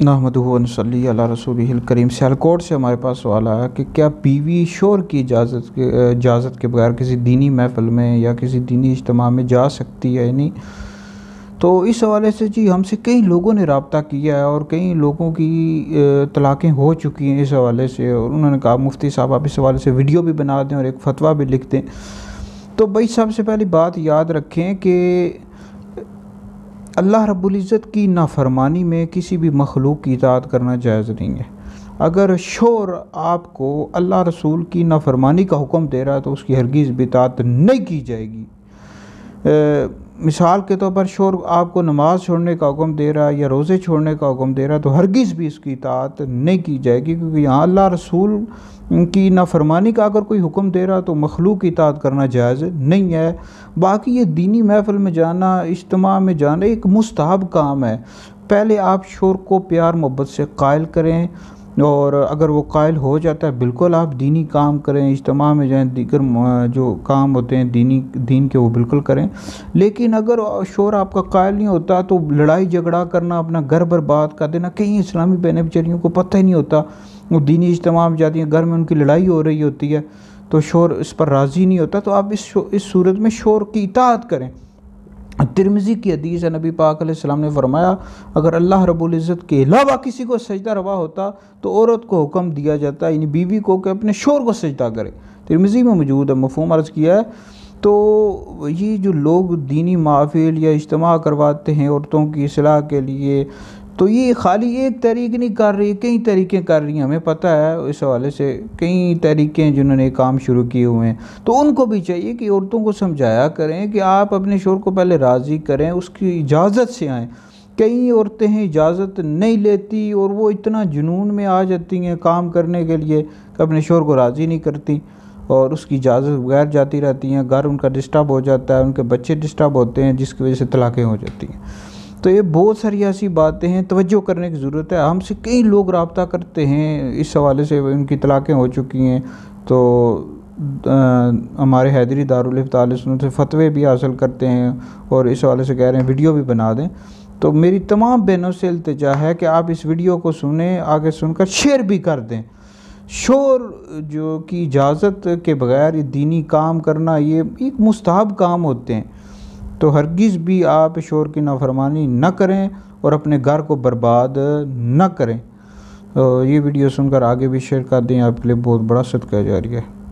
نحمدہ و نصلی علی رسولہ الکریم۔ سیالکوٹ سے ہمارے پاس سوال آیا کہ کیا بیوی شوہر کی اجازت کے بغیر کسی دینی محفل میں یا کسی دینی اجتماع میں جا سکتی ہے یا نہیں؟ تو اس حوالے سے ہم سے کئی لوگوں نے رابطہ کیا ہے اور کئی لوگوں کی طلاقیں ہو چکی ہیں اس حوالے سے، اور انہوں نے کہا مفتی صاحب آپ اس حوالے سے ویڈیو بھی بنا دیں اور ایک فتویٰ بھی لکھ دیں۔ تو بھائی سب سے پہلی بات یاد رکھیں کہ اللہ رب العزت کی نافرمانی میں کسی بھی مخلوق کی اطاعت کرنا جائز نہیں ہے۔ اگر شوہر آپ کو اللہ رسول کی نافرمانی کا حکم دے رہا ہے تو اس کی ہرگز بھی اطاعت نہیں کی جائے گی۔ مثال کے طور پر شوہر آپ کو نماز چھوڑنے کا حکم دے رہا ہے یا روزے چھوڑنے کا حکم دے رہا ہے تو ہرگز بھی اس کی اطاعت نہیں کی جائے گی، کیونکہ یہاں اللہ رسول کی نافرمانی کا اگر کوئی حکم دے رہا تو مخلوق کی اطاعت کرنا جائز نہیں ہے۔ باقی یہ دینی محفل میں جانا، اجتماع میں جانا ایک مستحب کام ہے۔ پہلے آپ شوہر کو پیار محبت سے قائل کریں، اور اگر وہ قائل ہو جاتا ہے بالکل آپ دینی کام کریں، اجتماع میں جائیں، دیگر جو کام ہوتے ہیں دین کے وہ بالکل کریں۔ لیکن اگر شوہر آپ کا قائل نہیں ہوتا تو لڑائی جھگڑا کرنا، اپنا گھر برباد کر دینا، کئی اسلامی بہنیں بیچاریوں کو پتہ ہی نہیں ہوتا، وہ دینی اجتماع میں جاتی ہیں، گھر میں ان کی لڑائی ہو رہی ہوتی ہے تو شوہر اس پر راضی نہیں ہوتا، تو آپ اس صورت میں شوہر کی اطاعت کریں۔ ترمذی کی حدیث ہے، نبی پاک علیہ السلام نے فرمایا اگر اللہ رب العزت کے علاوہ کسی کو سجدہ روا ہوتا تو عورت کو حکم دیا جاتا ہے، یعنی بیوی کو، کہ اپنے شوہر کو سجدہ کرے۔ ترمذی میں موجود ہے، مفہوم عرض کیا ہے۔ تو یہ جو لوگ دینی محافل یا اجتماع کرواتے ہیں عورتوں کی اصلاح کے لیے، تو یہ خالی ایک تحریک نہیں کر رہی، کئی تحریکیں کر رہی ہیں، ہمیں پتہ ہے اس حوالے سے کئی تحریکیں جنہوں نے کام شروع کیے ہوئے ہیں۔ تو ان کو بھی چاہیے کہ عورتوں کو سمجھایا کریں کہ آپ اپنے شوہر کو پہلے راضی کریں، اس کی اجازت سے آئیں۔ کئی عورتیں ہیں اجازت نہیں لیتی اور وہ اتنا جنون میں آ جاتی ہیں کام کرنے کے لیے کہ اپنے شوہر کو راضی نہیں کرتی اور اس کی اجازت بغیر جاتی رہتی ہیں، گھر ان کا ڈسٹرب ہو جاتا ہے، ان کے بچے ڈسٹرب ہوتے ہیں، جس کی وجہ سے طلاقیں ہو جاتی ہیں۔ تو یہ بہت ساری ایسی باتیں ہیں، توجہ کرنے کی ضرورت ہے۔ ہم سے کئی لوگ رابطہ کرتے ہیں اس حوالے سے، ان کی طلاقیں ہو چکی ہیں، تو ہمارے حیدری دارالفتاء اہل سنت سے فتوے بھی حاصل کرتے ہیں اور اس حوالے سے کہہ رہے ہیں ویڈیو بھی بنا دیں۔ تو میری تمام بہنوں سے التجا ہے کہ آپ اس ویڈیو کو سنیں، آگے سن کر شیئر بھی کر دیں۔ شوہر جو کی اجازت کے بغیر دینی کام کرنا یہ ایک مستحب کام ہوتے ہیں، تو ہرگز بھی آپ شوہر کی نافرمانی نہ کریں اور اپنے گھر کو برباد نہ کریں۔ یہ ویڈیو سن کر آگے بھی شیئر کر دیں، آپ کے لیے بہت بڑا صدقہ جاریہ ہے۔